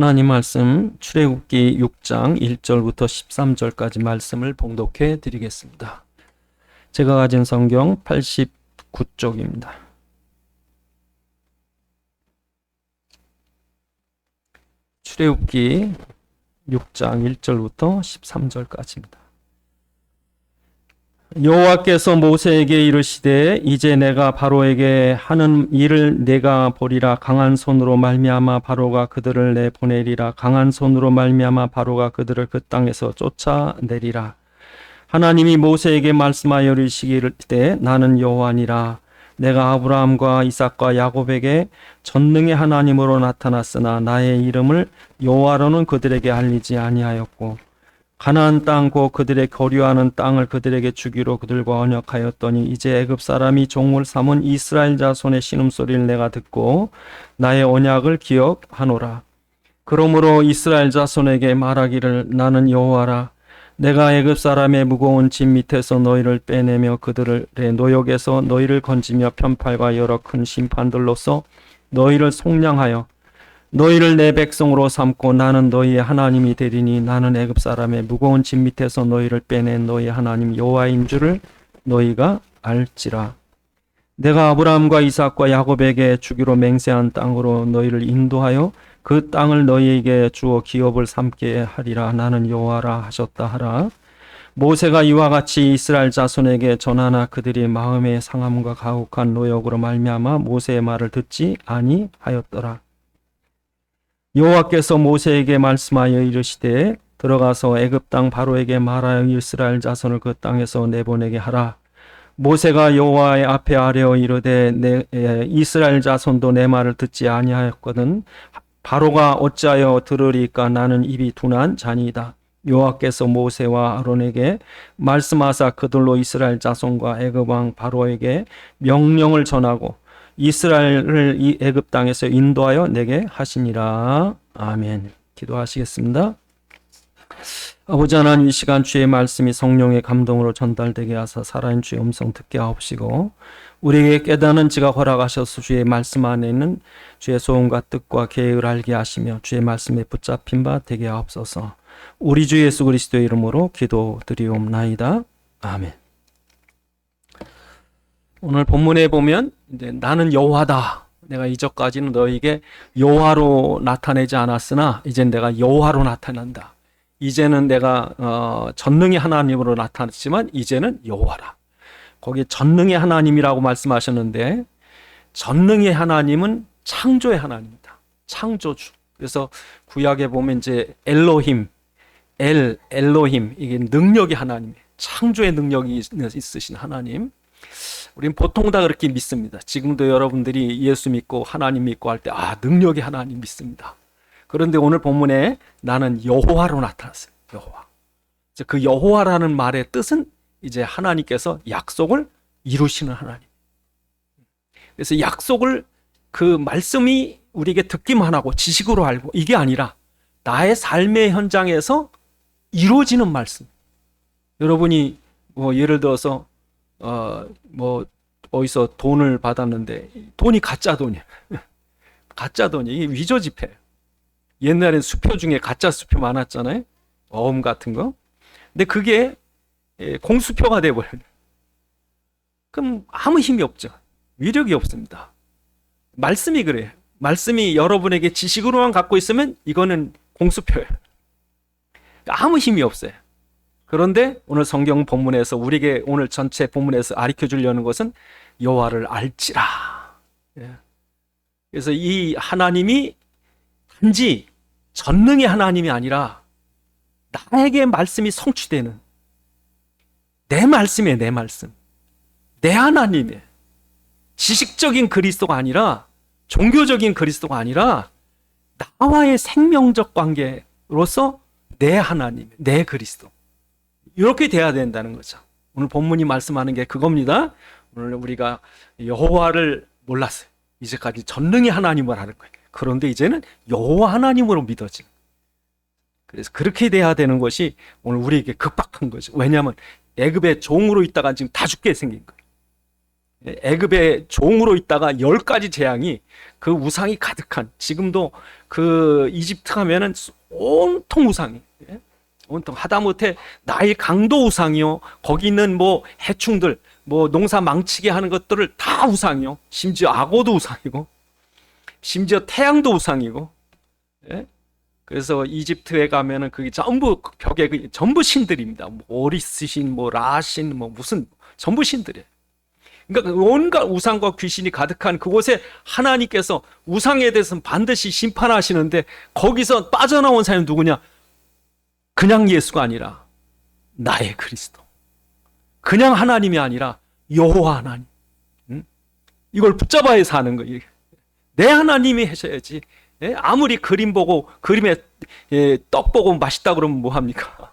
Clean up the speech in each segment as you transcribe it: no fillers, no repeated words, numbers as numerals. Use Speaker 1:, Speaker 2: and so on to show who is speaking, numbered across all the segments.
Speaker 1: 하나님 말씀 출애굽기 6장 1절부터 13절까지 말씀을 봉독해 드리겠습니다. 제가 가진 성경 89쪽입니다. 출애굽기 6장 1절부터 13절까지입니다. 여호와께서 모세에게 이르시되 이제 내가 바로에게 하는 일을 내가 보리라. 강한 손으로 말미암아 바로가 그들을 내보내리라. 강한 손으로 말미암아 바로가 그들을 그 땅에서 쫓아내리라. 하나님이 모세에게 말씀하여 이르시기를 나는 여호와니라. 내가 아브라함과 이삭과 야곱에게 전능의 하나님으로 나타났으나 나의 이름을 여호와로는 그들에게 알리지 아니하였고 가나안 땅 곧 그들의 거류하는 땅을 그들에게 주기로 그들과 언약하였더니 이제 애굽 사람이 종을 삼은 이스라엘 자손의 신음소리를 내가 듣고 나의 언약을 기억하노라. 그러므로 이스라엘 자손에게 말하기를 나는 여호와라. 내가 애굽 사람의 무거운 짐 밑에서 너희를 빼내며 그들의 노역에서 너희를 건지며 편팔과 여러 큰 심판들로서 너희를 속량하여 너희를 내 백성으로 삼고 나는 너희의 하나님이 되리니 나는 애굽 사람의 무거운 짐 밑에서 너희를 빼낸 너희 하나님 여호와인 줄을 너희가 알지라. 내가 아브라함과 이삭과 야곱에게 주기로 맹세한 땅으로 너희를 인도하여 그 땅을 너희에게 주어 기업을 삼게 하리라. 나는 여호와라 하셨다 하라. 모세가 이와 같이 이스라엘 자손에게 전하나 그들이 마음의 상함과 가혹한 노역으로 말미암아 모세의 말을 듣지 아니하였더라. 여호와께서 모세에게 말씀하여 이르시되 들어가서 애굽 땅 바로에게 말하여 이스라엘 자손을 그 땅에서 내보내게 하라. 모세가 여호와의 앞에 아뢰어 이르되 이스라엘 자손도 내 말을 듣지 아니하였거든 바로가 어찌하여 들으리까. 나는 입이 둔한 자니이다. 여호와께서 모세와 아론에게 말씀하사 그들로 이스라엘 자손과 애굽 왕 바로에게 명령을 전하고 이스라엘을 이 애굽 땅에서 인도하여 내게 하시니라. 아멘. 기도하시겠습니다. 아버지 하나님, 이 시간 주의 말씀이 성령의 감동으로 전달되게 하사 살아있는 주의 음성 듣게 하옵시고 우리에게 깨닫는 지각 허락하셔서 주의 말씀 안에 있는 주의 소원과 뜻과 계획을 알게 하시며 주의 말씀에 붙잡힌 바 되게 하옵소서. 우리 주 예수 그리스도의 이름으로 기도드리옵나이다. 아멘. 오늘 본문에 보면 이제 나는 여호와다. 내가 이전까지는 너에게 여호와로 나타내지 않았으나 이젠 내가 여호와로 나타난다. 이제는 내가 전능의 하나님으로 나타났지만 이제는 여호와라. 거기 전능의 하나님이라고 말씀하셨는데 전능의 하나님은 창조의 하나님이다. 창조주. 그래서 구약에 보면 이제 엘로힘, 엘로힘, 이게 능력의 하나님, 창조의 능력이 있으신 하나님. 우리는 보통 다 그렇게 믿습니다. 지금도 여러분들이 예수 믿고 하나님 믿고 할 때 능력의 하나님 믿습니다. 그런데 오늘 본문에 나는 여호와로 나타났어요. 여호와. 그 여호와라는 말의 뜻은 이제 하나님께서 약속을 이루시는 하나님. 그래서 약속을 그 말씀이 우리에게 듣기만 하고 지식으로 알고 이게 아니라 나의 삶의 현장에서 이루어지는 말씀. 여러분이 예를 들어서 어디서 돈을 받았는데 돈이 가짜 돈이야. 가짜 돈이 이게 위조 지폐. 옛날엔 수표 중에 가짜 수표 많았잖아요. 어음 같은 거. 근데 그게 공수표가 돼버려요. 그럼 아무 힘이 없죠. 위력이 없습니다. 말씀이 그래요. 말씀이 여러분에게 지식으로만 갖고 있으면 이거는 공수표예요. 아무 힘이 없어요. 그런데 오늘 성경 본문에서 우리에게 오늘 전체 본문에서 가르쳐 주려는 것은 여호와를 알지라. 그래서 이 하나님이 단지 전능의 하나님이 아니라 나에게 말씀이 성취되는 내 말씀이에요. 내 말씀. 내 하나님이에요. 지식적인 그리스도가 아니라 종교적인 그리스도가 아니라 나와의 생명적 관계로서 내 하나님, 내 그리스도. 이렇게 돼야 된다는 거죠. 오늘 본문이 말씀하는 게 그겁니다. 오늘 우리가 여호와를 몰랐어요. 이제까지 전능의 하나님을 아는 거예요. 그런데 이제는 여호와 하나님으로 믿어진. 그래서 그렇게 돼야 되는 것이 오늘 우리에게 급박한 거죠. 왜냐하면 애굽의 종으로 있다가 지금 다 죽게 생긴 거예요. 애굽의 종으로 있다가 10가지 재앙이 그 우상이 가득한, 지금도 그 이집트 가면은 온통 우상이, 온통 하다못해 나일 강도 우상이요, 거기 있는 뭐 해충들, 뭐 농사 망치게 하는 것들을 다 우상이요, 심지어 악어도 우상이고 심지어 태양도 우상이고. 그래서 이집트에 가면은 그게 전부 벽에 전부 신들입니다. 뭐 오리스신, 뭐 라신, 뭐 무슨 전부 신들이에요. 그러니까 온갖 우상과 귀신이 가득한 그곳에 하나님께서 우상에 대해서는 반드시 심판하시는데, 거기서 빠져나온 사람이 누구냐? 그냥 예수가 아니라 나의 그리스도, 그냥 하나님이 아니라 여호와 하나님. 이걸 붙잡아야 사는 거예요. 내 하나님이 하셔야지. 아무리 그림 보고 그림에 떡 보고 맛있다 그러면 뭐합니까?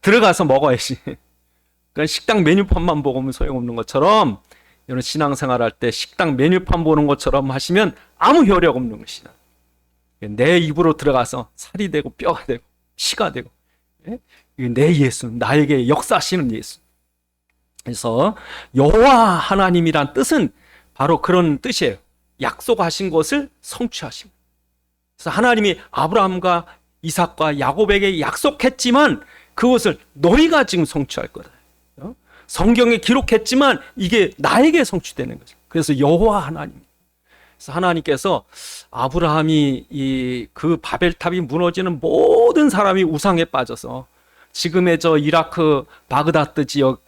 Speaker 1: 들어가서 먹어야지. 그러니까 식당 메뉴판만 보면 소용없는 것처럼, 이런 신앙생활 할 때 식당 메뉴판 보는 것처럼 하시면 아무 효력 없는 것이다. 내 입으로 들어가서 살이 되고 뼈가 되고 피가 되고, 내 예수, 나에게 역사하시는 예수. 그래서 여호와 하나님이란 뜻은 바로 그런 뜻이에요. 약속하신 것을 성취하심. 그래서 하나님이 아브라함과 이삭과 야곱에게 약속했지만 그것을 너희가 지금 성취할 거다. 성경에 기록했지만 이게 나에게 성취되는 거죠. 그래서 여호와 하나님. 그래서 하나님께서 아브라함이 그 바벨탑이 무너지는 모든 사람이 우상에 빠져서, 지금의 저 이라크 바그다드 지역,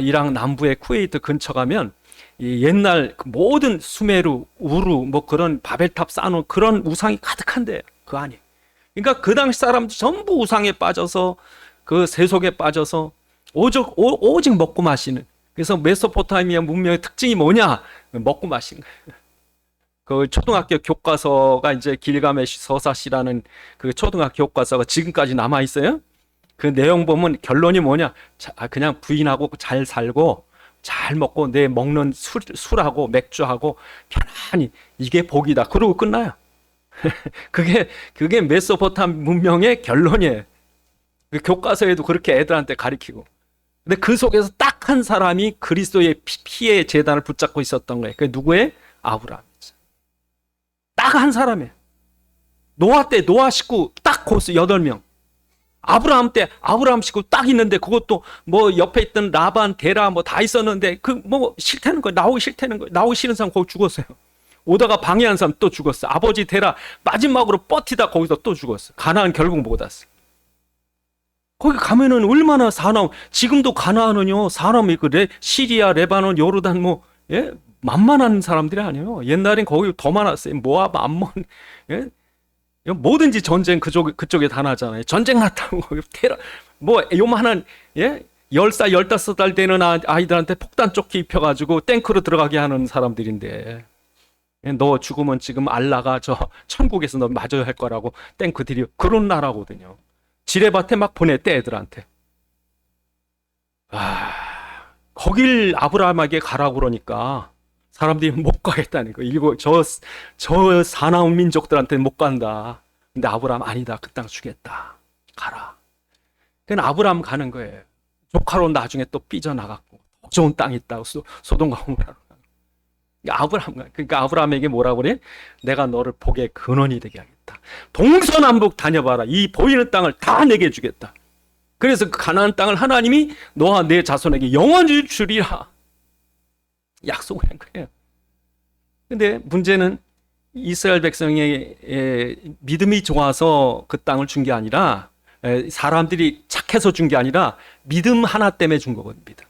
Speaker 1: 이랑 남부의 쿠웨이트 근처 가면 이 옛날 그 모든 수메르, 우루, 뭐 그런 바벨탑 쌓아놓은 그런 우상이 가득한데 그 안에. 그러니까 그 당시 사람들 전부 우상에 빠져서, 그 세속에 빠져서 오직 먹고 마시는. 그래서 메소포타미아 문명의 특징이 뭐냐? 먹고 마시는 거예요. 그 초등학교 교과서가 이제 길가메시 서사시라는 그 초등학교 교과서가 지금까지 남아 있어요. 그 내용 보면 결론이 뭐냐? 그냥 부인하고 잘 살고 잘 먹고 내 먹는 술하고 맥주하고 편안히, 이게 복이다. 그러고 끝나요. 그게 메소포타미아 문명의 결론이에요. 그 교과서에도 그렇게 애들한테 가르치고. 근데 그 속에서 딱 한 사람이 그리스도의 피의 제단을 붙잡고 있었던 거예요. 그게 누구의? 아브라함이죠. 딱 한 사람이에요. 노아 때 노아 식구 딱 고스 8명. 아브라함 때 아브라함 식구 딱 있는데, 그것도 뭐 옆에 있던 라반, 데라 뭐 다 있었는데 그 뭐 싫다는 거예요. 나오기 싫다는 거예요. 나오기 싫은 사람 거기 죽었어요. 오다가 방해한 사람 또 죽었어. 아버지 데라 마지막으로 버티다 거기서 또 죽었어. 가나안 결국 못 왔어. 거기 가면은 얼마나 사나움. 지금도 가나안은요, 사람이 시리아, 레바논, 요르단 만만한 사람들이 아니에요. 옛날엔 거기 더 많았어요. 모압, 암몬, 뭐든지 전쟁 그쪽에 다 나잖아요. 전쟁 났다고 테러, 뭐 요만한 10살, 15살 되는 아이들한테 폭탄 조끼 입혀가지고 탱크로 들어가게 하는 사람들인데, 너 죽으면 지금 알라가 저 천국에서 너 맞아야 할 거라고 탱크 들이, 그런 나라거든요. 지뢰밭에 막 보냈대, 애들한테. 거길 아브라함에게 가라고 그러니까 사람들이 못 가겠다는 거. 저 사나운 민족들한테는 못 간다. 근데 아브라함 아니다. 그 땅 주겠다. 가라. 그냥 아브라함 가는 거예요. 조카로 나중에 또 삐져나갔고 더 좋은 땅이 있다고 소돔과 고모라로. 그러니까 아브라함에게 뭐라고 그래? 내가 너를 복의 근원이 되게 하겠다. 동서남북 다녀봐라. 이 보이는 땅을 다 내게 주겠다. 그래서 그 가나안 땅을 하나님이 너와 내 자손에게 영원히 주리라 약속을 한 거예요. 근데 문제는 이스라엘 백성의 믿음이 좋아서 그 땅을 준 게 아니라, 사람들이 착해서 준 게 아니라 믿음 하나 때문에 준 거거든요. 믿음.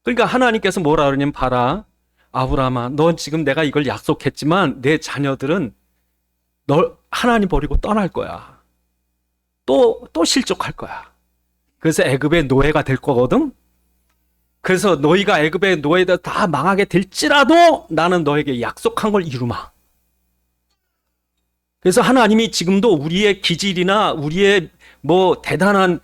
Speaker 1: 그러니까 하나님께서 뭐라 그러냐면, 봐라 아브라함아, 넌 지금 내가 이걸 약속했지만 내 자녀들은 널 하나님 버리고 떠날 거야. 또 실족할 거야. 그래서 애굽의 노예가 될 거거든. 그래서 너희가 애굽의 노예들 다 망하게 될지라도 나는 너에게 약속한 걸 이루마. 그래서 하나님이 지금도 우리의 기질이나 우리의 뭐 대단한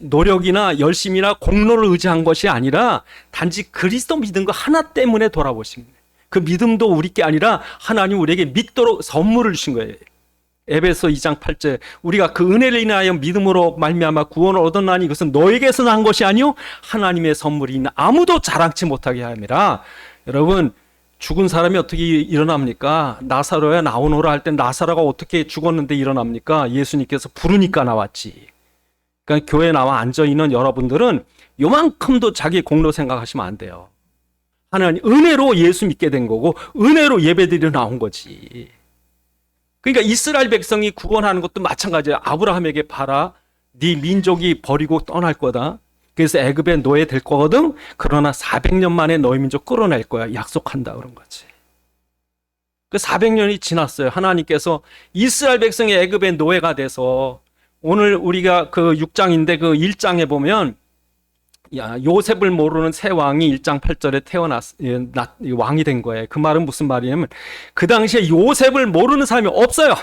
Speaker 1: 노력이나 열심이나 공로를 의지한 것이 아니라 단지 그리스도 믿은 거 하나 때문에 돌아보신 거예요. 그 믿음도 우리 게 아니라 하나님 우리에게 믿도록 선물을 주신 거예요. 에베소 2장 8절 우리가 그 은혜를 인하여 믿음으로 말미암아 구원을 얻었나니 이것은 너에게서 난 것이 아니요 하나님의 선물이니 아무도 자랑치 못하게 함이라. 여러분, 죽은 사람이 어떻게 일어납니까? 나사로야 나오노라 할 때 나사로가 어떻게 죽었는데 일어납니까? 예수님께서 부르니까 나왔지. 그러니까 교회에 나와 앉아있는 여러분들은 요만큼도 자기 공로 생각하시면 안 돼요. 하나님 은혜로 예수 믿게 된 거고 은혜로 예배드리러 나온 거지. 그러니까 이스라엘 백성이 구원하는 것도 마찬가지야. 아브라함에게 봐라, 네 민족이 버리고 떠날 거다. 그래서 애굽에 노예 될 거거든. 그러나 400년 만에 너희 민족 끌어낼 거야. 약속한다 그런 거지. 그 400년이 지났어요. 하나님께서 이스라엘 백성이 애굽의 노예가 돼서 오늘 우리가 그 6장인데 그 1장에 보면 요셉을 모르는 새 왕이 1장 8절에 왕이 된 거예요. 그 말은 무슨 말이냐면 그 당시에 요셉을 모르는 사람이 없어요.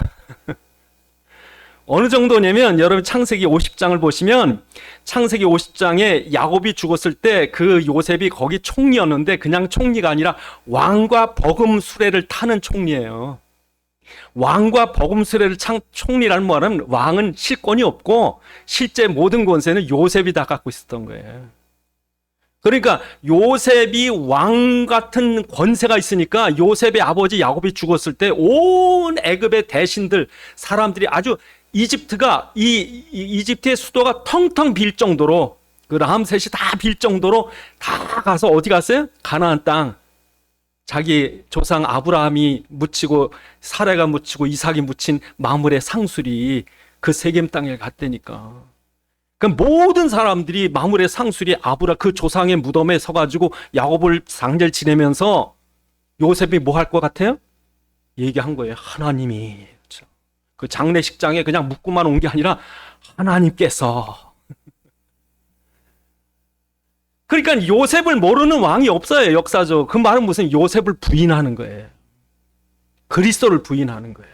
Speaker 1: 어느 정도냐면 여러분 창세기 50장을 보시면 창세기 50장에 야곱이 죽었을 때 그 요셉이 거기 총리였는데 그냥 총리가 아니라 왕과 버금 수레를 타는 총리예요. 왕과 버금 수레를 탄 총리라는 말은 왕은 실권이 없고 실제 모든 권세는 요셉이 다 갖고 있었던 거예요. 그러니까 요셉이 왕 같은 권세가 있으니까 요셉의 아버지 야곱이 죽었을 때 온 애굽의 대신들 사람들이 아주 이집트가 이집트의 수도가 텅텅 빌 정도로 그 람셋이 다 빌 정도로 다 가서 어디 갔어요? 가나안 땅. 자기 조상 아브라함이 묻히고 사라가 묻히고 이삭이 묻힌 마물의 상술이 그 세겜 땅에 갔다니까. 그 모든 사람들이 마물의 상술이 그 조상의 무덤에 서가지고 야곱을 상절 지내면서 요셉이 뭐 할 것 같아요? 얘기한 거예요. 하나님이. 그렇죠. 그 장례식장에 그냥 묻고만 온 게 아니라 하나님께서. 그러니까 요셉을 모르는 왕이 없어요. 역사적. 그 말은 무슨 요셉을 부인하는 거예요. 그리스도를 부인하는 거예요.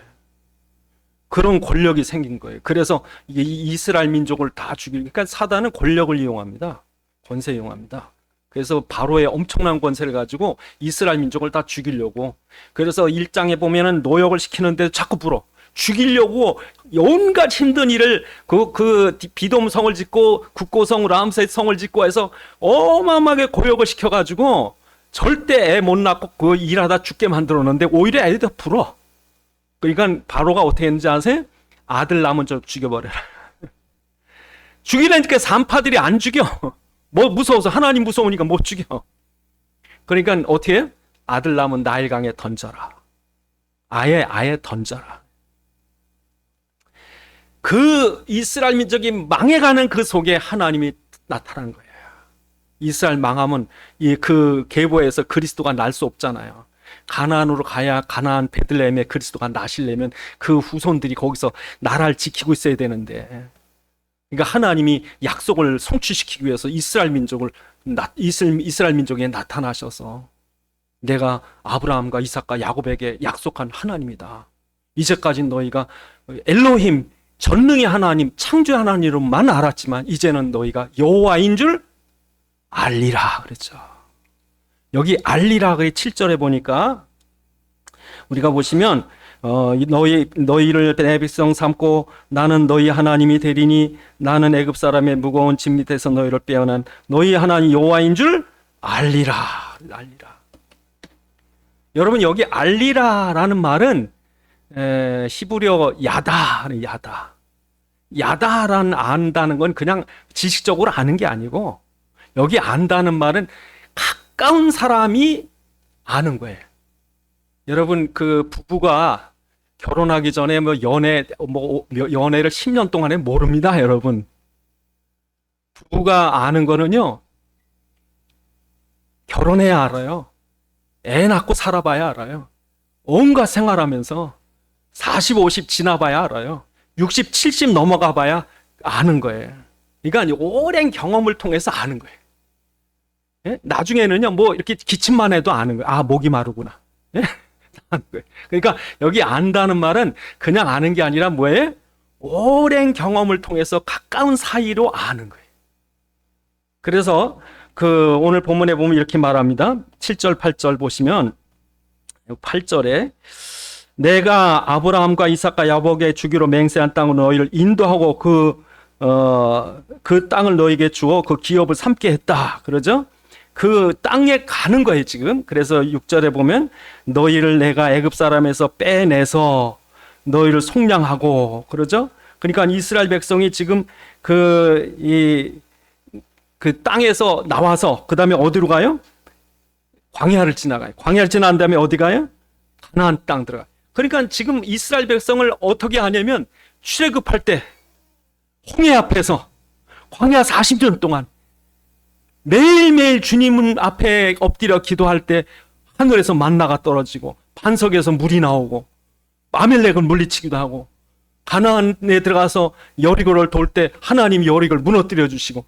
Speaker 1: 그런 권력이 생긴 거예요. 그래서 이게 이스라엘 민족을 다 그러니까 사단은 권력을 이용합니다. 권세 이용합니다. 그래서 바로의 엄청난 권세를 가지고 이스라엘 민족을 다 죽이려고. 그래서 1장에 보면은 노역을 시키는데 자꾸 불어. 죽이려고 온갖 힘든 일을 그 비돔 성을 짓고 국고성 람셋 성을 짓고 해서 어마어마하게 고역을 시켜가지고 절대 애 못 낳고 그 일하다 죽게 만들었는데 오히려 애들 더 불어. 그러니까 바로가 어떻게 했는지 아세요? 아들 낳으면 저 죽여버려라. 죽이라니까 산파들이 안 죽여. 뭐 무서워서 하나님 무서우니까 못 죽여. 그러니까 어떻게 해요? 아들 낳으면 나일강에 던져라. 아예 던져라. 그 이스라엘 민족이 망해가는 그 속에 하나님이 나타난 거예요. 이스라엘 망하면 그 계보에서 그리스도가 날 수 없잖아요. 가나안으로 가야 가나안 베들레헴에 그리스도가 나시려면 그 후손들이 거기서 나라를 지키고 있어야 되는데, 그러니까 하나님이 약속을 성취시키기 위해서 이스라엘 민족에 나타나셔서 내가 아브라함과 이삭과 야곱에게 약속한 하나님이다. 이제까지 너희가 엘로힘 전능의 하나님, 창조의 하나님으로만 알았지만 이제는 너희가 여호와인 줄 알리라 그랬죠. 여기 알리라 그 7절에 보니까 우리가 보시면 너희를 내 백성 삼고 나는 너희 하나님이 되리니 나는 애굽 사람의 무거운 짐 밑에서 너희를 빼어난 너희 하나님 여호와인 줄 알리라. 여러분 여기 알리라라는 말은 히브리어 야다라는 안다는 건 그냥 지식적으로 아는 게 아니고 여기 안다는 말은 가까운 사람이 아는 거예요. 여러분 그 부부가 결혼하기 전에 연애를 10년 동안에 모릅니다, 여러분. 부부가 아는 거는요, 결혼해야 알아요. 애 낳고 살아봐야 알아요. 온갖 생활하면서 40, 50 지나봐야 알아요. 60, 70 넘어가 봐야 아는 거예요. 그러니까 오랜 경험을 통해서 아는 거예요. 예? 나중에는요, 뭐 이렇게 기침만 해도 아는 거예요. 아, 목이 마르구나. 예? 아는 거예요. 그러니까 여기 안다는 말은 그냥 아는 게 아니라 뭐예요? 오랜 경험을 통해서 가까운 사이로 아는 거예요. 그래서 그 오늘 본문에 보면 이렇게 말합니다. 7절, 8절 보시면 8절에 내가 아브라함과 이삭과 야곱에게 주기로 맹세한 땅으로 너희를 인도하고 그 땅을 너희에게 주어 그 기업을 삼게 했다. 그러죠? 그 땅에 가는 거예요, 지금. 그래서 6절에 보면 너희를 내가 애굽 사람에서 빼내서 너희를 속량하고, 그러죠? 그러니까 이스라엘 백성이 지금 그 땅에서 나와서 그 다음에 어디로 가요? 광야를 지나가요. 광야를 지나간 다음에 어디 가요? 가나안 땅 들어가요. 그러니까 지금 이스라엘 백성을 어떻게 하냐면 출애굽할 때 홍해 앞에서 광야 40년 동안 매일매일 주님 앞에 엎드려 기도할 때 하늘에서 만나가 떨어지고 반석에서 물이 나오고 아멜렉을 물리치기도 하고 가나안에 들어가서 여리고를 돌 때 하나님이 여리고를 무너뜨려 주시고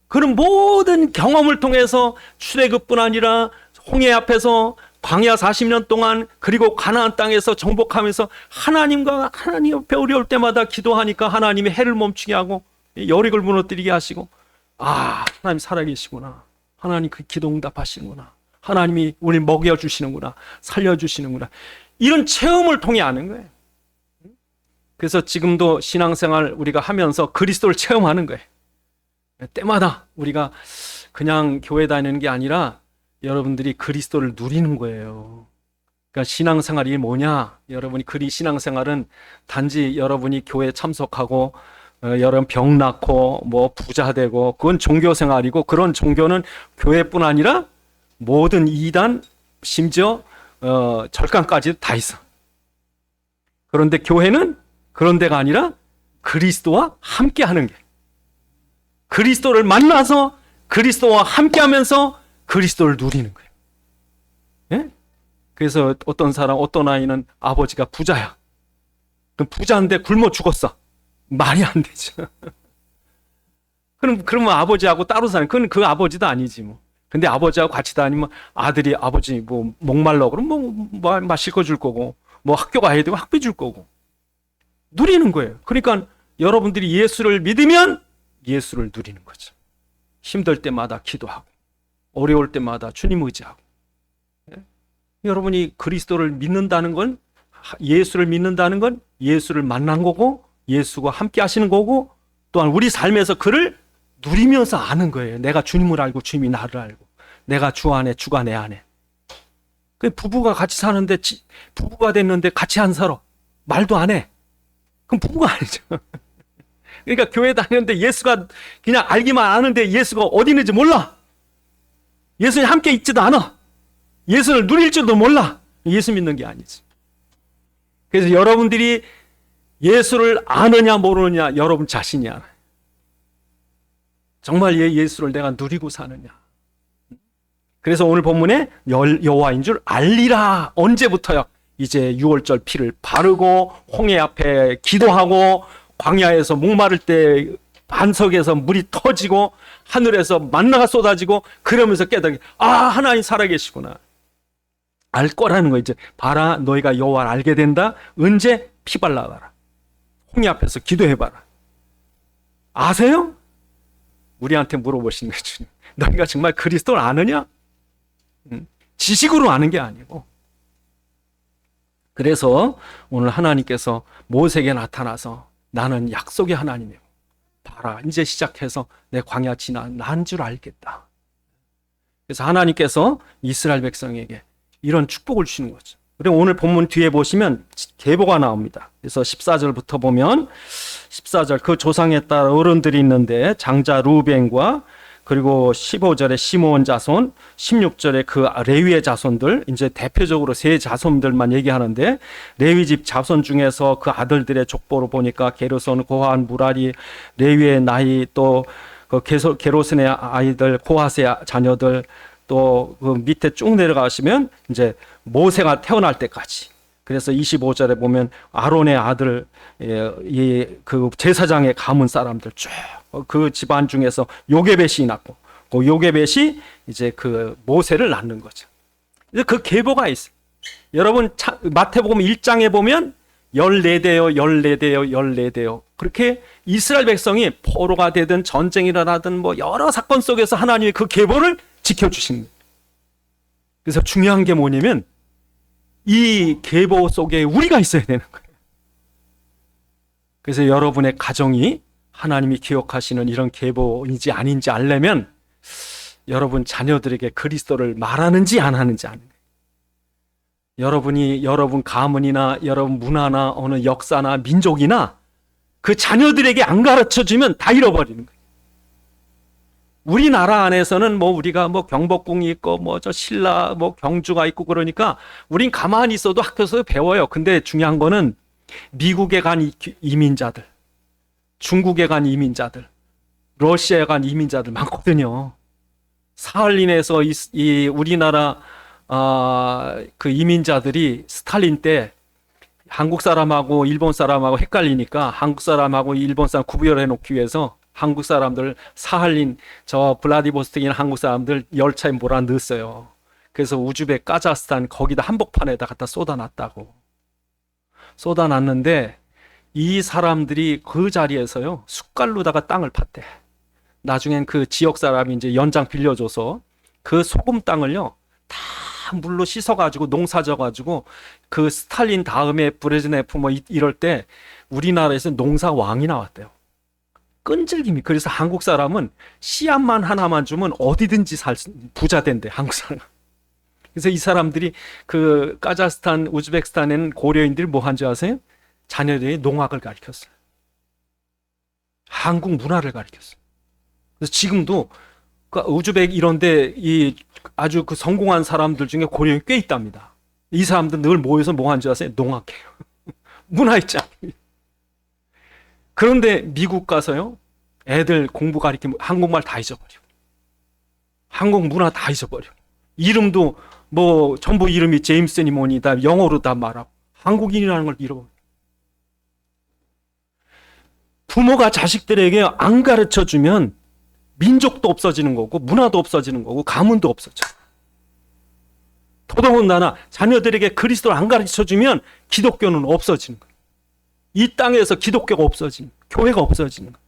Speaker 1: 그런 모든 경험을 통해서 출애굽뿐 아니라 홍해 앞에서 광야 40년 동안 그리고 가나안 땅에서 정복하면서 하나님 옆에 어려울 때마다 기도하니까 하나님이 해를 멈추게 하고 여리고를 무너뜨리게 하시고 하나님 살아계시구나. 하나님 그 기도 응답하시는구나. 하나님이 우리 먹여주시는구나. 살려주시는구나. 이런 체험을 통해 아는 거예요. 그래서 지금도 신앙생활 우리가 하면서 그리스도를 체험하는 거예요. 때마다 우리가 그냥 교회 다니는 게 아니라 여러분들이 그리스도를 누리는 거예요. 그러니까 신앙생활이 뭐냐? 여러분이 신앙생활은 단지 여러분이 교회 참석하고 여러분 병 낫고 뭐 부자 되고 그건 종교생활이고 그런 종교는 교회뿐 아니라 모든 이단 심지어 절간까지 다 있어. 그런데 교회는 그런 데가 아니라 그리스도와 함께 하는 게 그리스도를 만나서 그리스도와 함께 하면서 그리스도를 누리는 거예요. 예? 그래서 어떤 아이는 아버지가 부자야. 그럼 부자인데 굶어 죽었어. 말이 안 되죠. 그러면 아버지하고 따로 사는, 그건 그 아버지도 아니지 뭐. 근데 아버지하고 같이 다니면 아들이 아버지 뭐 목말라 그러면 뭐 마실 거 줄 거고, 뭐 학교 가야 되고 학비 줄 거고. 누리는 거예요. 그러니까 여러분들이 예수를 믿으면 예수를 누리는 거죠. 힘들 때마다 기도하고, 어려울 때마다 주님 의지하고. 여러분이 그리스도를 믿는다는 건, 예수를 믿는다는 건 예수를 만난 거고, 예수가 함께 하시는 거고, 또한 우리 삶에서 그를 누리면서 아는 거예요. 내가 주님을 알고 주님이 나를 알고, 내가 주 안에 주가 내 안에. 그 부부가 같이 사는데 부부가 됐는데 같이 안 살아. 말도 안 해. 그럼 부부가 아니죠. 그러니까 교회 다니는데 예수가 그냥 알기만 아는데 예수가 어디 있는지 몰라. 예수님 함께 있지도 않아. 예수를 누릴 줄도 몰라. 예수 믿는 게 아니지. 그래서 여러분들이 예수를 아느냐 모르느냐 여러분 자신이 알아요. 정말 예수를 내가 누리고 사느냐. 그래서 오늘 본문에 여호와인 줄 알리라. 언제부터요? 이제 6월절 피를 바르고 홍해 앞에 기도하고 광야에서 목마를 때 반석에서 물이 터지고 하늘에서 만나가 쏟아지고 그러면서 깨닫게 하나님 살아계시구나. 알 거라는 거. 이제 봐라 너희가 여호와를 알게 된다. 언제? 피 발라봐라. 홍해 앞에서 기도해봐라. 아세요? 우리한테 물어보시는 거예요. 주님. 너희가 정말 그리스도를 아느냐? 지식으로 아는 게 아니고. 그래서 오늘 하나님께서 모세에게 나타나서 나는 약속의 하나님이고 봐라 이제 시작해서 내 광야 지나 난 줄 알겠다. 그래서 하나님께서 이스라엘 백성에게 이런 축복을 주시는 거죠. 그리고 오늘 본문 뒤에 보시면 계보가 나옵니다. 그래서 14절부터 보면 14절 그 조상에 따라 어른들이 있는데 장자 루벤과 그리고 15절에 시므온 자손, 16절에 그 레위의 자손들, 이제 대표적으로 세 자손들만 얘기하는데 레위 집 자손 중에서 그 아들들의 족보로 보니까 게르손, 고한, 무라리, 레위의 나이 또 그 게르손의 아이들, 고핫의 자녀들 또 그 밑에 쭉 내려가시면 이제 모세가 태어날 때까지. 그래서 25절에 보면 아론의 아들, 그 제사장의 가문 사람들 쭉 그 집안 중에서 요게벳이 낳고, 그 요게벳이 이제 그 모세를 낳는 거죠. 그 계보가 있어요. 여러분 마태복음 1장에 보면 14대요, 14대요, 14대요. 그렇게 이스라엘 백성이 포로가 되든 전쟁이 일어나든 뭐 여러 사건 속에서 하나님이 그 계보를 지켜주신 거예요. 그래서 중요한 게 뭐냐면 이 계보 속에 우리가 있어야 되는 거예요. 그래서 여러분의 가정이 하나님이 기억하시는 이런 계보인지 아닌지 알려면 여러분 자녀들에게 그리스도를 말하는지 안 하는지 아는 거예요. 여러분이 여러분 가문이나 여러분 문화나 어느 역사나 민족이나 그 자녀들에게 안 가르쳐주면 다 잃어버리는 거예요. 우리나라 안에서는 뭐 우리가 뭐 경복궁이 있고 뭐 저 신라 뭐 경주가 있고 그러니까 우린 가만히 있어도 학교에서 배워요. 근데 중요한 거는 미국에 간 이민자들, 중국에 간 이민자들, 러시아에 간 이민자들 많거든요. 사할린에서 이 우리나라 그 이민자들이 스탈린 때 한국 사람하고 일본 사람하고 헷갈리니까 한국 사람하고 일본 사람 구별해 놓기 위해서 한국 사람들 사할린 저 블라디보스토크인 한국 사람들 열차에 몰아 넣었어요. 그래서 우즈벡 카자흐스탄 거기다 한복판에다 갖다 쏟아놨다고. 쏟아놨는데 이 사람들이 그 자리에서요 숟갈로다가 땅을 팠대. 나중엔 그 지역 사람이 이제 연장 빌려줘서 그 소금 땅을요 다 물로 씻어가지고 농사져가지고 그 스탈린 다음에 브레즈네프 뭐 이럴 때 우리나라에서 농사왕이 나왔대요. 끈질김이. 그래서 한국 사람은 씨앗만 하나만 주면 어디든지 부자 된대, 한국 사람. 그래서 이 사람들이 그 카자흐스탄, 우즈베키스탄에는 고려인들이 뭐 한 줄 아세요? 자녀들이 농학을 가르쳤어요. 한국 문화를 가르쳤어요. 그래서 지금도 그 우즈벡 이런데 이 아주 그 성공한 사람들 중에 고려인이 꽤 있답니다. 이 사람들 늘 모여서 뭐 한 줄 아세요? 농학해요. 문화 있잖아요. 그런데 미국 가서요, 애들 공부 가르치면 한국말 다 잊어버려. 한국 문화 다 잊어버려. 이름도 뭐 전부 이름이 제임스니 뭐니 다 영어로 다 말하고 한국인이라는 걸 잃어버려. 부모가 자식들에게 안 가르쳐주면 민족도 없어지는 거고 문화도 없어지는 거고 가문도 없어져. 더더군다나 자녀들에게 그리스도를 안 가르쳐주면 기독교는 없어지는 거예요. 이 땅에서 기독교가 없어지는 거예요. 교회가 없어지는 거예요.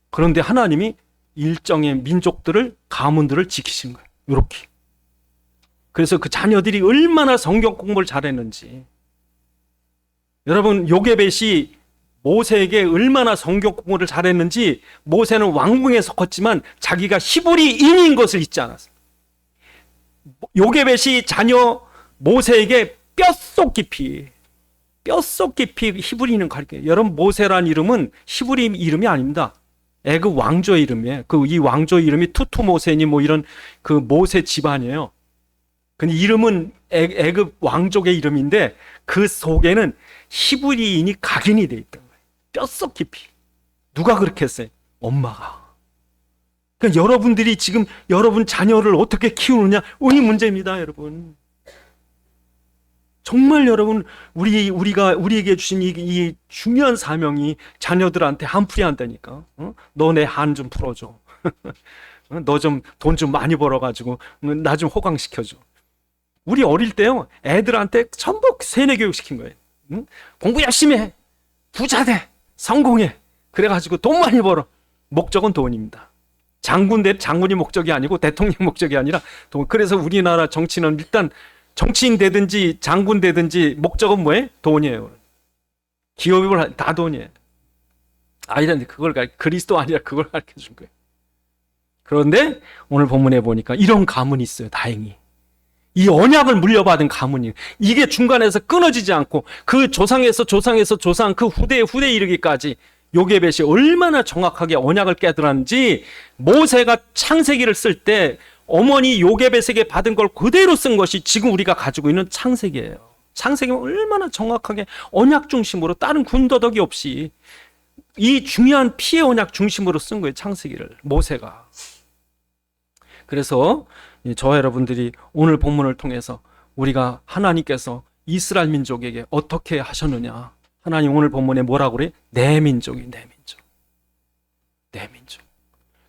Speaker 1: 그런데 하나님이 일정의 민족들을 가문들을 지키신 거예요. 이렇게. 그래서 그 자녀들이 얼마나 성경 공부를 잘했는지. 여러분 요게벳이 모세에게 얼마나 성경 공부를 잘했는지 모세는 왕궁에서 컸지만 자기가 히브리인인 것을 잊지 않았어요. 요게벳이 자녀 모세에게 뼛속 깊이 히브리인을 가르쳐요. 여러분 모세란 이름은 히브리 이름이 아닙니다. 애굽 왕조의 이름이에요. 그 이 왕조 이름이 투투모세니 뭐 이런 그 모세 집안이에요. 근데 이름은 애굽 왕족의 이름인데 그 속에는 히브리인이 각인이 돼 있던 거예요. 뼛속 깊이. 누가 그렇게 했어요? 엄마가. 그러니까 여러분들이 지금 여러분 자녀를 어떻게 키우느냐 이 문제입니다, 여러분. 정말 여러분 우리가 우리에게 주신 이 중요한 사명이 자녀들한테 한풀이 한다니까. 너 내 한 좀 풀어줘. 너 좀 돈 좀 많이 벌어가지고 나 좀 호강시켜줘. 우리 어릴 때요 애들한테 전부 세뇌 교육 시킨 거예요. 공부 열심히 해. 부자 돼. 성공해. 그래가지고 돈 많이 벌어. 목적은 돈입니다. 장군이 목적이 아니고 대통령 목적이 아니라 돈. 그래서 우리나라 정치는 일단 정치인 되든지 장군 되든지 목적은 뭐예요? 돈이에요. 기업을 다 돈이에요. 아이들한테 그걸 그리스도 아니라 그걸 가르쳐 준 거예요. 그런데 오늘 본문에 보니까 이런 가문이 있어요. 다행히. 이 언약을 물려받은 가문이 이게 중간에서 끊어지지 않고 그 조상에서 조상 그 후대에 이르기까지 요게벳이 얼마나 정확하게 언약을 깨달았는지 모세가 창세기를 쓸 때 어머니 요게벳에게 받은 걸 그대로 쓴 것이 지금 우리가 가지고 있는 창세기예요. 창세기는 얼마나 정확하게 언약 중심으로 다른 군더더기 없이 이 중요한 피의 언약 중심으로 쓴 거예요. 창세기를 모세가. 그래서 저와 여러분들이 오늘 본문을 통해서 우리가 하나님께서 이스라엘 민족에게 어떻게 하셨느냐. 하나님 오늘 본문에 뭐라고 그래? 내 민족이 내 민족. 내 민족.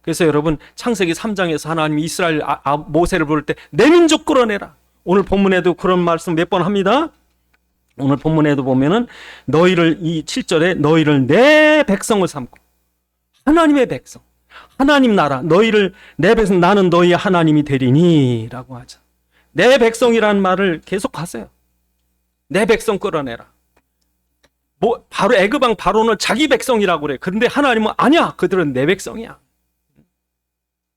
Speaker 1: 그래서 여러분 창세기 3장에서 하나님이 이스라엘 모세를 부를 때 내 민족 끌어내라. 오늘 본문에도 그런 말씀 몇 번 합니다. 오늘 본문에도 보면은 너희를 이 7절에 너희를 내 백성을 삼고 하나님의 백성. 하나님 나라 너희를 내 백성 나는 너희의 하나님이 되리니 라고 하죠. 내 백성이라는 말을 계속 하세요. 내 백성 끌어내라. 뭐 바로 애굽왕 바로는 자기 백성이라고 그래. 그런데 하나님은 아니야. 그들은 내 백성이야.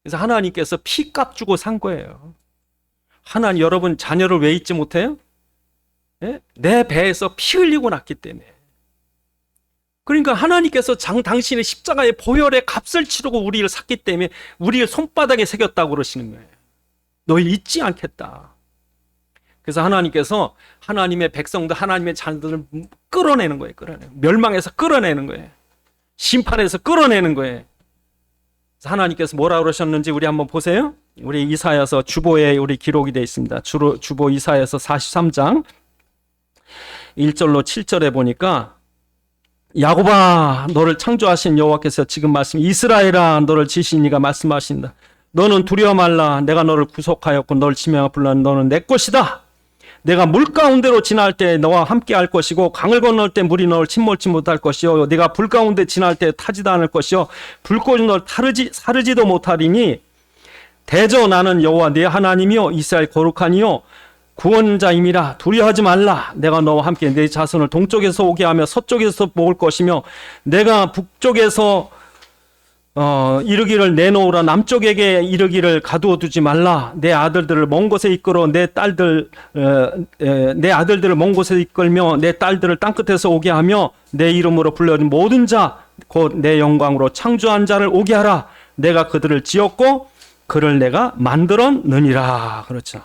Speaker 1: 그래서 하나님께서 피값 주고 산 거예요. 하나님, 여러분 자녀를 왜 잊지 못해요? 예? 내 배에서 피 흘리고 났기 때문에. 그러니까 하나님께서 당신의 십자가의 보혈의 값을 치르고 우리를 샀기 때문에 우리를 손바닥에 새겼다고 그러시는 거예요. 너희 잊지 않겠다. 그래서 하나님께서 하나님의 백성들, 하나님의 자녀들을 끌어내는 거예요. 멸망에서 끌어내는 거예요. 심판에서 끌어내는 거예요. 그래서 하나님께서 뭐라 그러셨는지 우리 한번 보세요. 우리 이사야서 주보에 우리 기록이 되어 있습니다. 주보 이사야서 43장 1절로 7절에 보니까 야곱아 너를 창조하신 여호와께서 지금 말씀, 이스라엘아 너를 지신 이가 말씀하신다. 너는 두려워 말라. 내가 너를 구속하였고 너를 지명하 불렀. 너는 내 것이다. 내가 물 가운데로 지날 때 너와 함께 할 것이고 강을 건널 때 물이 너를 침몰치 못할 것이요 내가 불 가운데 지날 때 타지도 않을 것이요 불꽃이 너를 사르지도 못하리니 대저 나는 여호와 네 하나님이요 이스라엘 거룩하니요 구원자임이라. 두려워하지 말라. 내가 너와 함께 내 자손을 동쪽에서 오게 하며 서쪽에서 먹을 것이며 내가 북쪽에서 이르기를 내놓으라. 남쪽에게 이르기를 가두어 두지 말라. 내 아들들을 먼 곳에 이끌어 내 아들들을 먼 곳에 이끌며 내 딸들을 땅끝에서 오게 하며 내 이름으로 불러진 모든 자 곧 내 영광으로 창조한 자를 오게 하라. 내가 그들을 지었고 그를 내가 만들었느니라. 그렇죠.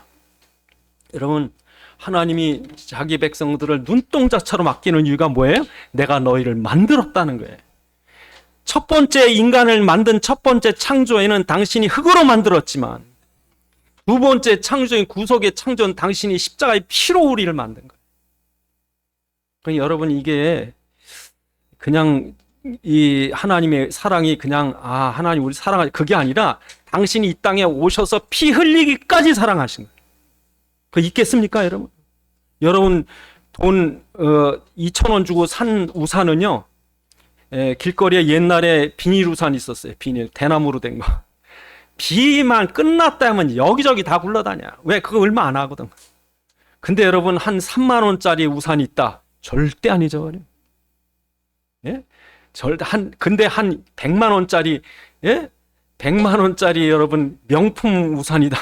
Speaker 1: 여러분, 하나님이 자기 백성들을 눈동자처럼 아끼는 이유가 뭐예요? 내가 너희를 만들었다는 거예요. 첫 번째 인간을 만든 첫 번째 창조에는 당신이 흙으로 만들었지만 두 번째 창조인 구속의 창조는 당신이 십자가의 피로 우리를 만든 거예요. 그러니까 여러분, 이게 그냥 이 하나님의 사랑이 그냥 하나님 우리 사랑하지, 그게 아니라 당신이 이 땅에 오셔서 피 흘리기까지 사랑하신 거예요. 그거 있겠습니까, 여러분? 여러분 돈 2,000원 주고 산 우산은요, 길거리에 옛날에 비닐 우산 있었어요. 비닐, 대나무로 된 거. 비만 끝났다면 여기저기 다 굴러다녀. 왜? 그거 얼마 안 하거든. 근데 여러분, 한 3만 원짜리 우산이 있다? 절대 안 잊어버려. 예? 근데 한 100만 원짜리, 예? 100만 원짜리 여러분 명품 우산이다.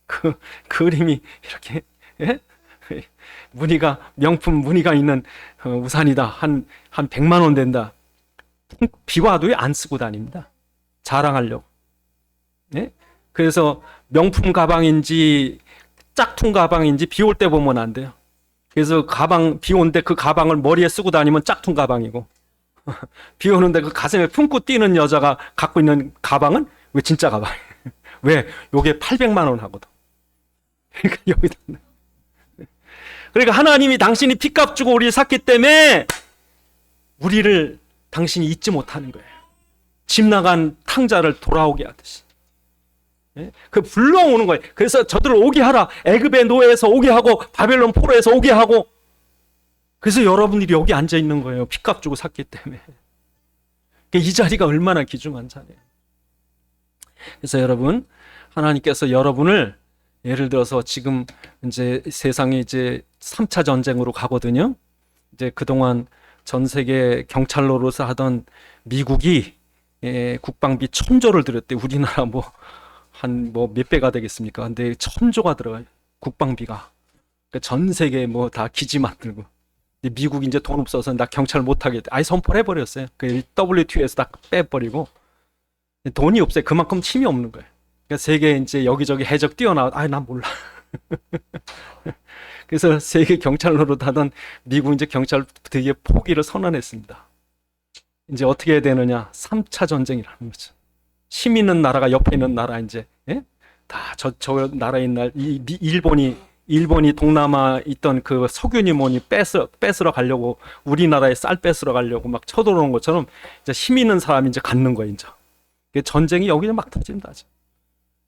Speaker 1: 그 그림이 이렇게, 예? 명품 무늬가 있는 우산이다. 한 100만 원 된다. 비 와도 안 쓰고 다닙니다. 자랑하려고. 네? 그래서 명품 가방인지 짝퉁 가방인지 비 올 때 보면 안 돼요. 그래서 비 오는데 그 가방을 머리에 쓰고 다니면 짝퉁 가방이고 비 오는데 그 가슴에 품고 뛰는 여자가 갖고 있는 가방은 왜 진짜 가방이에요? 왜? 요게 800만 원 하거든. 그러니까 여기다. 그러니까 하나님이 당신이 피값 주고 우리를 샀기 때문에 우리를 당신이 잊지 못하는 거예요. 집 나간 탕자를 돌아오게 하듯이. 예? 그 불러오는 거예요. 그래서 저들을 오게 하라. 애굽의 노예에서 오게 하고 바벨론 포로에서 오게 하고. 그래서 여러분들이 여기 앉아 있는 거예요. 피값 주고 샀기 때문에. 이 자리가 얼마나 귀중한 자리예요. 그래서 여러분, 하나님께서 여러분을 예를 들어서 지금 이제 세상에 이제 3차 전쟁으로 가거든요. 이제 그동안 전 세계 경찰로서 하던 미국이 국방비 1,000조를 들였대. 우리나라 한 몇 배가 되겠습니까? 근데 1,000조가 들어가요. 국방비가. 그러니까 전 세계 다 기지 만들고. 근데 미국이 이제 돈 없어서 나 경찰 못 하겠대. 아예 선포를 해버렸어요. 그 WTO에서 다 빼버리고. 돈이 없어요. 그만큼 힘이 없는 거예요. 그러니까 세계 이제 여기저기 해적 뛰어나와. 난 몰라. 그래서 세계 경찰로로 하던 미국 이제 경찰 드디어 포기를 선언했습니다. 이제 어떻게 해야 되느냐? 3차 전쟁이라는 거죠. 힘 있는 나라가 옆에 있는 나라 이제, 예? 다 저 나라에 있는 일본이 동남아 있던 그 석유니 뭐니 뺏으러 가려고, 우리나라에 쌀 뺏으러 가려고 막 쳐들어오는 것처럼 이제 힘 있는 사람이 이제 갖는 거예요, 이제. 전쟁이 여기서 막 터진다.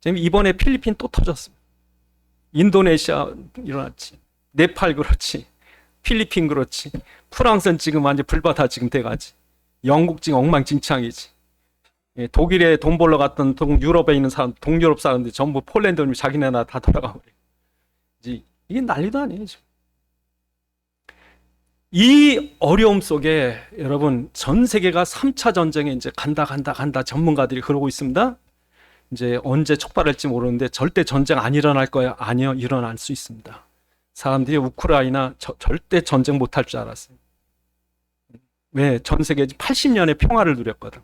Speaker 1: 지금 이번에 필리핀 또 터졌습니다. 인도네시아 일어났지. 네팔 그렇지. 필리핀 그렇지. 프랑스는 지금 완전 불바다 지금 돼가지. 영국 지금 엉망진창이지. 독일에 돈 벌러 갔던 유럽에 있는 사람, 동유럽 사람들 전부 폴란드는 자기네 나라 다 돌아가 버리고. 이게 난리도 아니에요, 지금. 이 어려움 속에 여러분 전 세계가 3차 전쟁에 이제 간다 전문가들이 그러고 있습니다. 이제 언제 촉발할지 모르는데 절대 전쟁 안 일어날 거야. 아니요, 일어날 수 있습니다. 사람들이 우크라이나 절대 전쟁 못할 줄 알았어요. 왜? 전 세계 80년의 평화를 누렸거든.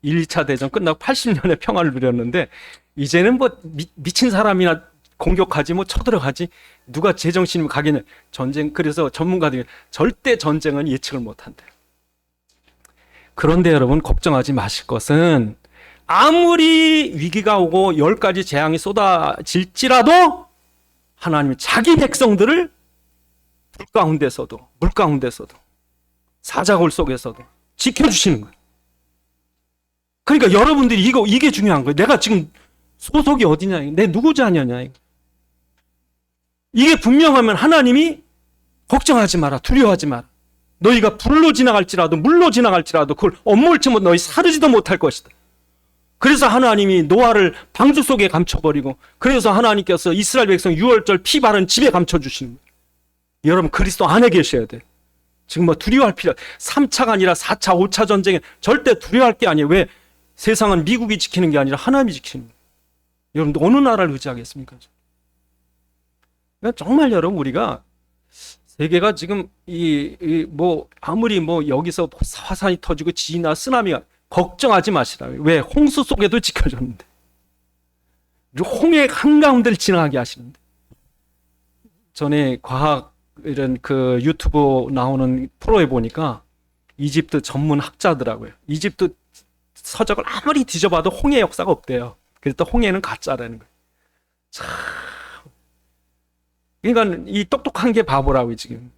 Speaker 1: 1, 2차 대전 끝나고 80년의 평화를 누렸는데 이제는 뭐 미친 사람이나 공격하지 뭐 쳐들어가지 누가 제정신이면 가겠냐. 전쟁. 그래서 전문가들이 절대 전쟁은 예측을 못한대요. 그런데 여러분 걱정하지 마실 것은 아무리 위기가 오고 10가지 재앙이 쏟아질지라도 하나님이 자기 백성들을 물 가운데서도 사자골 속에서도 지켜주시는 거예요. 그러니까 여러분들이 이게 중요한 거예요. 내가 지금 소속이 어디냐, 내 누구 자녀냐. 이게 분명하면 하나님이 걱정하지 마라, 두려워하지 마라. 너희가 불로 지나갈지라도 물로 지나갈지라도 그걸 엄몰치면 너희 사르지도 못할 것이다. 그래서 하나님이 노아를 방주 속에 감춰버리고, 그래서 하나님께서 이스라엘 백성 6월절 피 바른 집에 감춰주시는 거예요. 여러분 그리스도 안에 계셔야 돼요. 지금 뭐 두려워할 필요, 3차가 아니라 4차, 5차 전쟁에 절대 두려워할 게 아니에요. 왜? 세상은 미국이 지키는 게 아니라 하나님이 지키는 거예요. 여러분들 어느 나라를 의지하겠습니까? 그러니까 정말 여러분 우리가 세계가 지금 뭐 아무리 뭐 여기서 화산이 터지고 지진이나 쓰나미가 걱정하지 마시라. 왜? 홍수 속에도 지켜줬는데, 홍해 한가운데를 지나가게 하시는데. 전에 과학 이런 그 유튜브 나오는 프로에 보니까 이집트 전문 학자더라고요. 이집트 서적을 아무리 뒤져봐도 홍해 역사가 없대요. 그래서 홍해는 가짜라는 거예요. 참. 그러니까 이 똑똑한 게 바보라고요, 지금.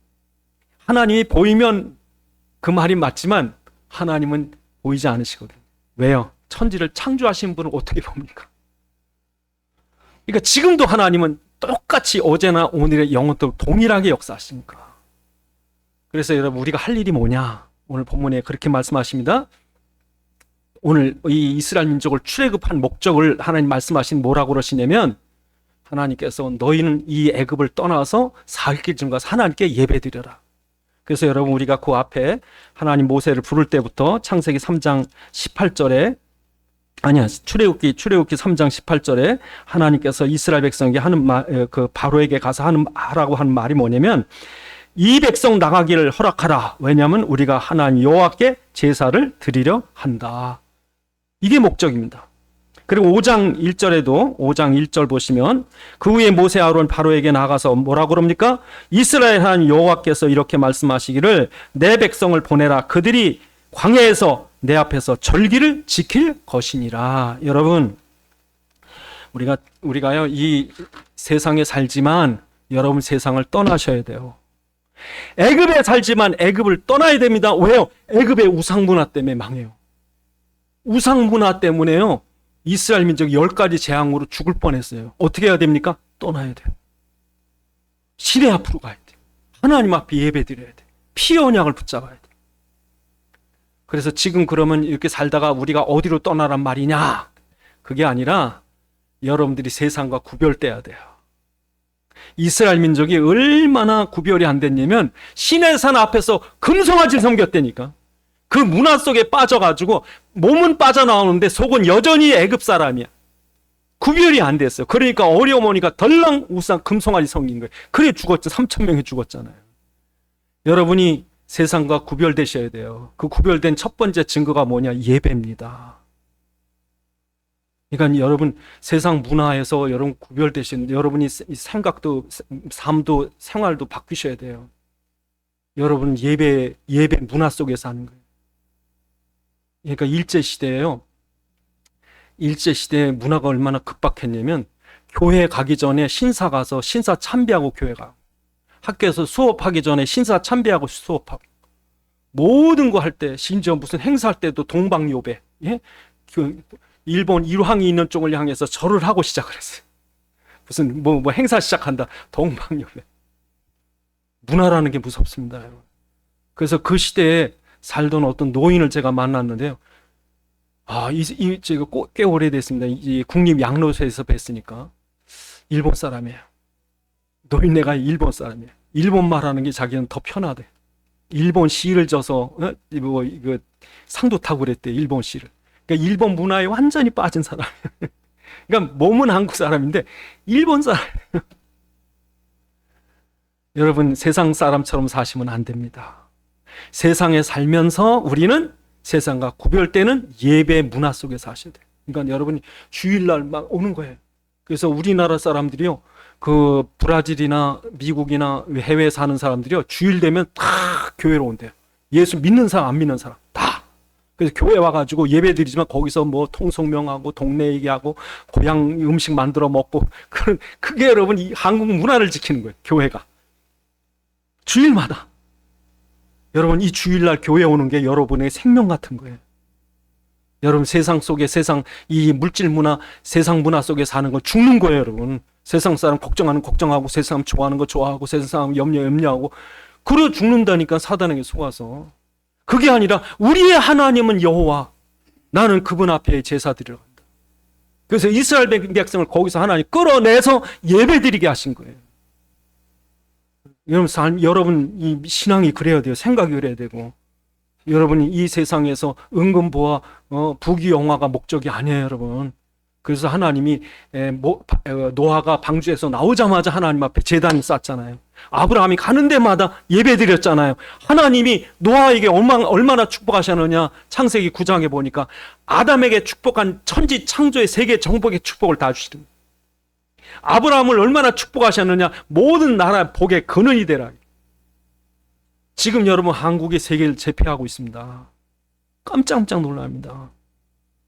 Speaker 1: 하나님이 보이면 그 말이 맞지만 하나님은 보이지 않으시거든요. 왜요? 천지를 창조하신 분을 어떻게 봅니까? 그러니까 지금도 하나님은 똑같이 어제나 오늘의 영원토록 동일하게 역사하십니까? 그래서 여러분 우리가 할 일이 뭐냐? 오늘 본문에 그렇게 말씀하십니다. 오늘 이 이스라엘 민족을 출애굽한 목적을 하나님 말씀하신 뭐라고 그러시냐면, 하나님께서 너희는 이 애굽을 떠나서 40길 가서 하나님께 예배드려라. 그래서 여러분 우리가 그 앞에 하나님 모세를 부를 때부터 창세기 3장 18절에 출애굽기 3장 18절에 하나님께서 이스라엘 백성에게 하는 말, 그 바로에게 가서 하라고 하는 말이 뭐냐면, 이 백성 나가기를 허락하라. 왜냐하면 우리가 하나님 여호와께 제사를 드리려 한다. 이게 목적입니다. 그리고 5장 1절에도 5장 1절 보시면, 그 후에 모세 아론 바로에게 나가서 뭐라고 그럽니까? 이스라엘 하나님 여호와께서 이렇게 말씀하시기를 내 백성을 보내라. 그들이 광야에서 내 앞에서 절기를 지킬 것이니라. 여러분 우리가요 이 세상에 살지만 여러분 세상을 떠나셔야 돼요. 애굽에 살지만 애굽을 떠나야 됩니다. 왜요? 애굽의 우상 문화 때문에 망해요. 우상 문화 때문에요 이스라엘 민족이 10가지 재앙으로 죽을 뻔했어요. 어떻게 해야 됩니까? 떠나야 돼요. 시내 앞으로 가야 돼요. 하나님 앞에 예배 드려야 돼요. 피 언약을 붙잡아야 돼요. 그래서 지금 그러면 이렇게 살다가 우리가 어디로 떠나란 말이냐? 그게 아니라 여러분들이 세상과 구별돼야 돼요. 이스라엘 민족이 얼마나 구별이 안 됐냐면 시내산 앞에서 금송아지를 섬겼다니까. 그 문화 속에 빠져가지고 몸은 빠져나오는데 속은 여전히 애굽 사람이야. 구별이 안 됐어요. 그러니까 어려움 오니까 덜렁 우상 금송아지 섬긴 거예요. 그래 죽었죠. 3,000명이 죽었잖아요. 여러분이 세상과 구별되셔야 돼요. 그 구별된 첫 번째 증거가 뭐냐? 예배입니다. 그러니까 여러분 세상 문화에서 여러분 구별되신, 여러분이 생각도 삶도 생활도 바뀌셔야 돼요. 여러분 예배 문화 속에서 하는 거예요. 그러니까 일제시대에요. 일제시대의 문화가 얼마나 급박했냐면, 교회 가기 전에 신사 가서 신사 참배하고 교회 가고, 학교에서 수업하기 전에 신사 참배하고 수업하고, 모든 거 할 때, 심지어 무슨 행사할 때도 동방요배, 예? 일본 일황이 있는 쪽을 향해서 절을 하고 시작을 했어요. 무슨 뭐 행사 시작한다, 동방요배. 문화라는 게 무섭습니다, 여러분. 그래서 그 시대에 살던 어떤 노인을 제가 만났는데요. 제가 꽤 오래됐습니다. 이 국립 양로소에서 뵀으니까. 일본 사람이에요. 노인네가 일본 사람이에요. 일본 말하는 게 자기는 더 편하대. 일본 시를 져서 이거 상도 타고 그랬대. 일본 시를. 그러니까 일본 문화에 완전히 빠진 사람이에요. 그러니까 몸은 한국 사람인데 일본 사람. 여러분, 세상 사람처럼 사시면 안 됩니다. 세상에 살면서 우리는 세상과 구별되는 예배 문화 속에 사셔야 돼요. 그러니까 여러분이 주일날 막 오는 거예요. 그래서 우리나라 사람들이요, 그 브라질이나 미국이나 해외에 사는 사람들이요, 주일 되면 다 교회로 온대요. 예수 믿는 사람 안 믿는 사람 다. 그래서 교회 와가지고 예배 드리지만 거기서 뭐 통성명하고 동네 얘기하고 고향 음식 만들어 먹고, 그게 여러분 이 한국 문화를 지키는 거예요. 교회가 주일마다. 여러분, 이 주일날 교회 오는 게 여러분의 생명 같은 거예요. 여러분, 세상 속에 이 물질 문화, 세상 문화 속에 사는 건 죽는 거예요. 여러분, 세상 사람 걱정하는 걱정하고, 세상 사람 좋아하는 거 좋아하고, 세상 사람 염려하고, 그래 죽는다니까, 사단에게 속아서. 그게 아니라 우리의 하나님은 여호와, 나는 그분 앞에 제사 드리러 간다. 그래서 이스라엘 백성을 거기서 하나님 끌어내서 예배드리게 하신 거예요. 여러분 이 신앙이 그래야 돼요. 생각이 그래야 되고. 여러분이 이 세상에서 은근보화 부귀영화가 목적이 아니에요, 여러분. 그래서 하나님이 노아가 방주에서 나오자마자 하나님 앞에 제단을 쌓잖아요. 아브라함이 가는 데마다 예배드렸잖아요. 하나님이 노아에게 얼마나 축복하셨느냐. 창세기 9장에 보니까 아담에게 축복한 천지 창조의 세계 정복의 축복을 다 주시는 거예요. 아브라함을 얼마나 축복하셨느냐. 모든 나라 복의 근원이 되라. 지금 여러분, 한국이 세계를 제패하고 있습니다. 깜짝깜짝 놀랍니다.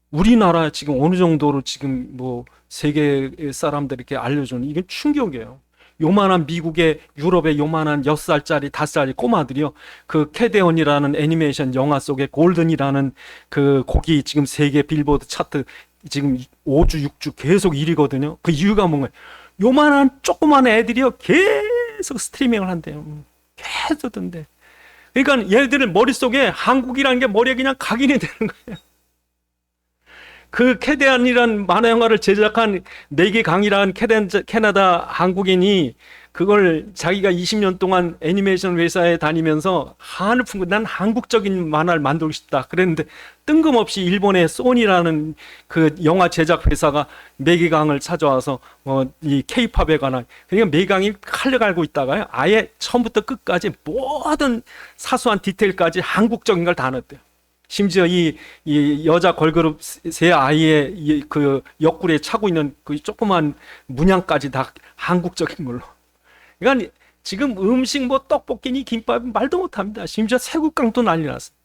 Speaker 1: 우리나라 지금 어느 정도로 지금 뭐 세계 사람들에게 알려주는, 이게 충격이에요. 요만한 미국의, 유럽의 요만한 6살짜리 5살짜리 꼬마들이요, 그 캐데온이라는 애니메이션 영화 속에 골든이라는 그 곡이 지금 세계 빌보드 차트 지금 5주 6주 계속 1위거든요. 그 이유가 뭔가요? 요만한 조그만 애들이요 계속 스트리밍을 한대요. 계속 듣는데. 그러니까 얘들의 머릿속에 한국이라는 게 머리에 그냥 각인이 되는 거예요. 그 캐데안이라는 만화 영화를 제작한 매기강이라는 캐나다 한국인이 그걸 자기가 20년 동안 애니메이션 회사에 다니면서 한을 품고 난 한국적인 만화를 만들고 싶다 그랬는데, 뜬금없이 일본의 소니라는 그 영화 제작 회사가 매기강을 찾아와서 이 케이팝에 관한, 그러니까 매기강이 칼을 갈고 있다가요, 아예 처음부터 끝까지 모든 사소한 디테일까지 한국적인 걸 다 넣었대요. 심지어 이 여자 걸그룹 세 아이의 그 옆구리에 차고 있는 그 조그만 문양까지 다 한국적인 걸로. 그러니까 지금 음식 뭐 떡볶이니 김밥 말도 못합니다. 심지어 새국깡도 난리 났어요.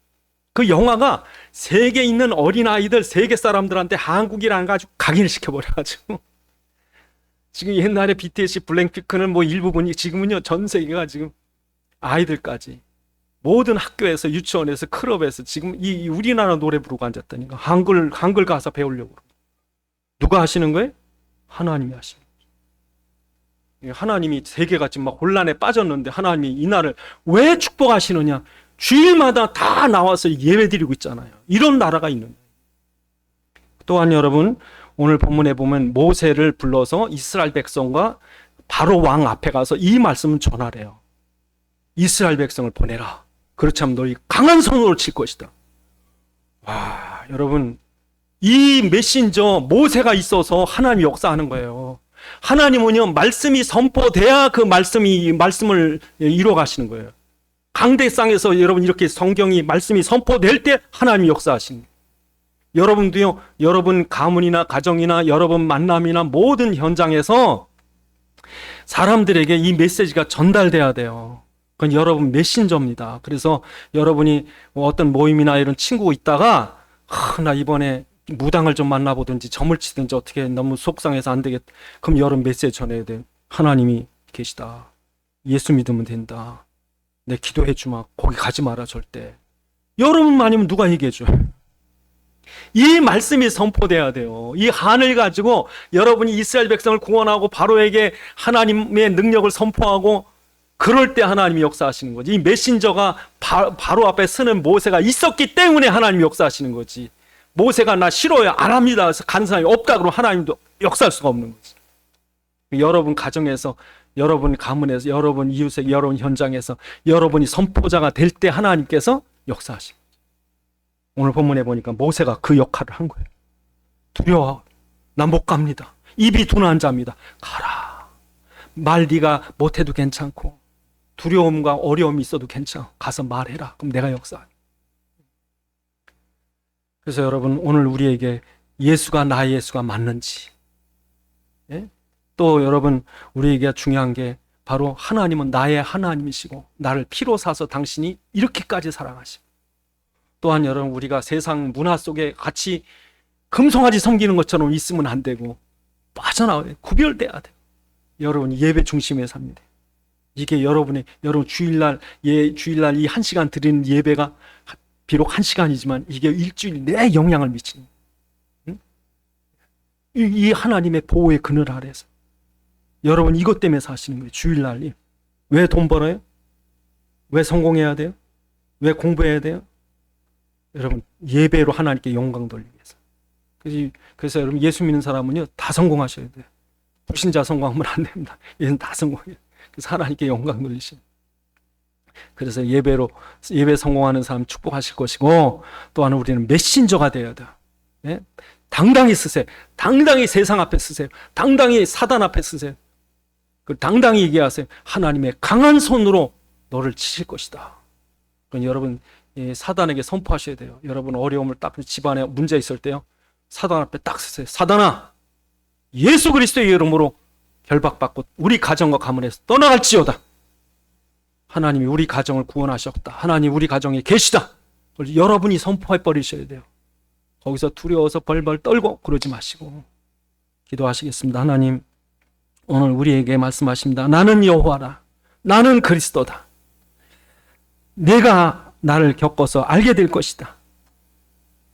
Speaker 1: 그 영화가 세계에 있는 어린아이들, 세계 사람들한테 한국이라는 거 아주 각인을 시켜버려가지고, 지금 옛날에 BTS 블랙핑크는 뭐 일부분이, 지금은요 전 세계가 지금 아이들까지 모든 학교에서, 유치원에서, 클럽에서 지금 이 우리나라 노래 부르고 앉았다니까. 한글 가사 배우려고. 누가 하시는 거예요? 하나님이 하시는 거예요. 하나님이 세계가 지금 막 혼란에 빠졌는데 하나님이 이날을 왜 축복하시느냐? 주일마다 다 나와서 예배드리고 있잖아요. 이런 나라가 있는 거예요. 또한 여러분, 오늘 본문에 보면 모세를 불러서 이스라엘 백성과 바로 왕 앞에 가서 이 말씀을 전하래요. 이스라엘 백성을 보내라. 그렇지 않으면 너희 강한 손으로 칠 것이다. 와, 여러분, 이 메신저 모세가 있어서 하나님이 역사하는 거예요. 하나님은요, 말씀이 선포돼야 그 말씀을 이루어 가시는 거예요. 강대상에서 여러분 이렇게 성경이 말씀이 선포될 때 하나님이 역사하시는 거예요. 여러분도요, 여러분 가문이나 가정이나 여러분 만남이나 모든 현장에서 사람들에게 이 메시지가 전달돼야 돼요. 그건 여러분 메신저입니다. 그래서 여러분이 어떤 모임이나 이런 친구 있다가 나 이번에 무당을 좀 만나보든지 점을 치든지 어떻게 너무 속상해서 안 되겠다. 그럼 여러분 메시지 전해야 돼요. 하나님이 계시다. 예수 믿으면 된다. 내 기도해 주마. 거기 가지 마라 절대. 여러분만 아니면 누가 얘기해 줘요? 이 말씀이 선포돼야 돼요. 이 한을 가지고 여러분이 이스라엘 백성을 구원하고 바로에게 하나님의 능력을 선포하고, 그럴 때 하나님이 역사하시는 거지. 이 메신저가 바로 앞에 서는 모세가 있었기 때문에 하나님이 역사하시는 거지. 모세가 나 싫어요, 안 합니다, 그래서 가는 사람이 없다 그러면 하나님도 역사할 수가 없는 거지. 여러분 가정에서 여러분 가문에서, 여러분 이웃에, 여러분 현장에서 여러분이 선포자가 될 때 하나님께서 역사하십니다. 오늘 본문에 보니까 모세가 그 역할을 한 거예요. 두려워, 나 못 갑니다. 입이 둔한 자입니다. 가라. 말 네가 못해도 괜찮고 두려움과 어려움이 있어도 괜찮아. 가서 말해라. 그럼 내가 역사할게. 그래서 여러분, 오늘 우리에게 예수가 나의 예수가 맞는지, 예? 또 여러분, 우리에게 중요한 게 바로 하나님은 나의 하나님이시고 나를 피로 사서 당신이 이렇게까지 사랑하시고, 또한 여러분, 우리가 세상 문화 속에 같이 금송아지 섬기는 것처럼 있으면 안 되고 빠져나와야 돼. 구별돼야 돼. 여러분, 예배 중심에 삽니다. 이게 여러분 주일날 주일날 이 1시간 드리는 예배가 비록 1시간이지만 이게 일주일 내에 영향을 미치는, 응? 이 하나님의 보호의 그늘 아래서 여러분 이것 때문에 사시는 거예요. 주일날이. 왜 돈 벌어요? 왜 성공해야 돼요? 왜 공부해야 돼요? 여러분, 예배로 하나님께 영광 돌리기 위해서. 그래서 여러분, 예수 믿는 사람은요 다 성공하셔야 돼요. 불신자 성공하면 안 됩니다. 얘는 다 성공해요. 그래서 하나님께 영광 돌리시는. 그래서 예배 성공하는 사람 축복하실 것이고, 또한 우리는 메신저가 되어야 돼요. 예? 당당히 쓰세요. 당당히 세상 앞에 쓰세요. 당당히 사단 앞에 쓰세요. 당당히 얘기하세요. 하나님의 강한 손으로 너를 치실 것이다. 여러분, 사단에게 선포하셔야 돼요. 여러분 어려움을 딱 집안에 문제 있을 때요, 사단 앞에 딱 쓰세요. 사단아, 예수 그리스도의 이름으로 결박받고 우리 가정과 가문에서 떠나갈지어다. 하나님이 우리 가정을 구원하셨다. 하나님 우리 가정에 계시다. 여러분이 선포해 버리셔야 돼요. 거기서 두려워서 벌벌 떨고 그러지 마시고 기도하시겠습니다. 하나님, 오늘 우리에게 말씀하십니다. 나는 여호와라. 나는 그리스도다. 내가 나를 겪어서 알게 될 것이다.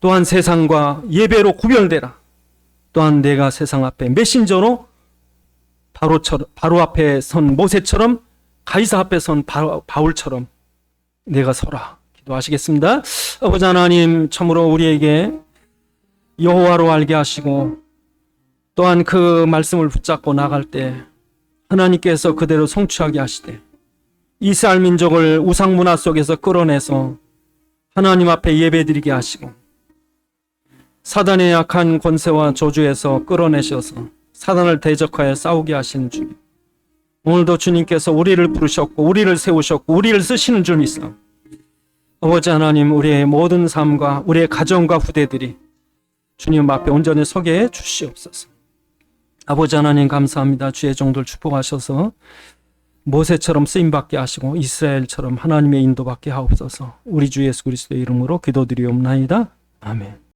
Speaker 1: 또한 세상과 예배로 구별되라. 또한 내가 세상 앞에 메신저로 바로 앞에 선 모세처럼, 가이사 앞에 선 바울처럼 내가 서라. 기도하시겠습니다. 아버지 하나님, 참으로 우리에게 여호와로 알게 하시고 또한 그 말씀을 붙잡고 나갈 때 하나님께서 그대로 성취하게 하시되, 이스라엘 민족을 우상 문화 속에서 끌어내서 하나님 앞에 예배드리게 하시고, 사단의 약한 권세와 저주에서 끌어내셔서 사단을 대적하여 싸우게 하시는 주님, 오늘도 주님께서 우리를 부르셨고 우리를 세우셨고 우리를 쓰시는 줄 믿사 아버지 하나님, 우리의 모든 삶과 우리의 가정과 후대들이 주님 앞에 온전히 서게 해 주시옵소서. 아버지 하나님, 감사합니다. 주의 종들 축복하셔서 모세처럼 쓰임받게 하시고 이스라엘처럼 하나님의 인도받게 하옵소서. 우리 주 예수 그리스도의 이름으로 기도드리옵나이다. 아멘.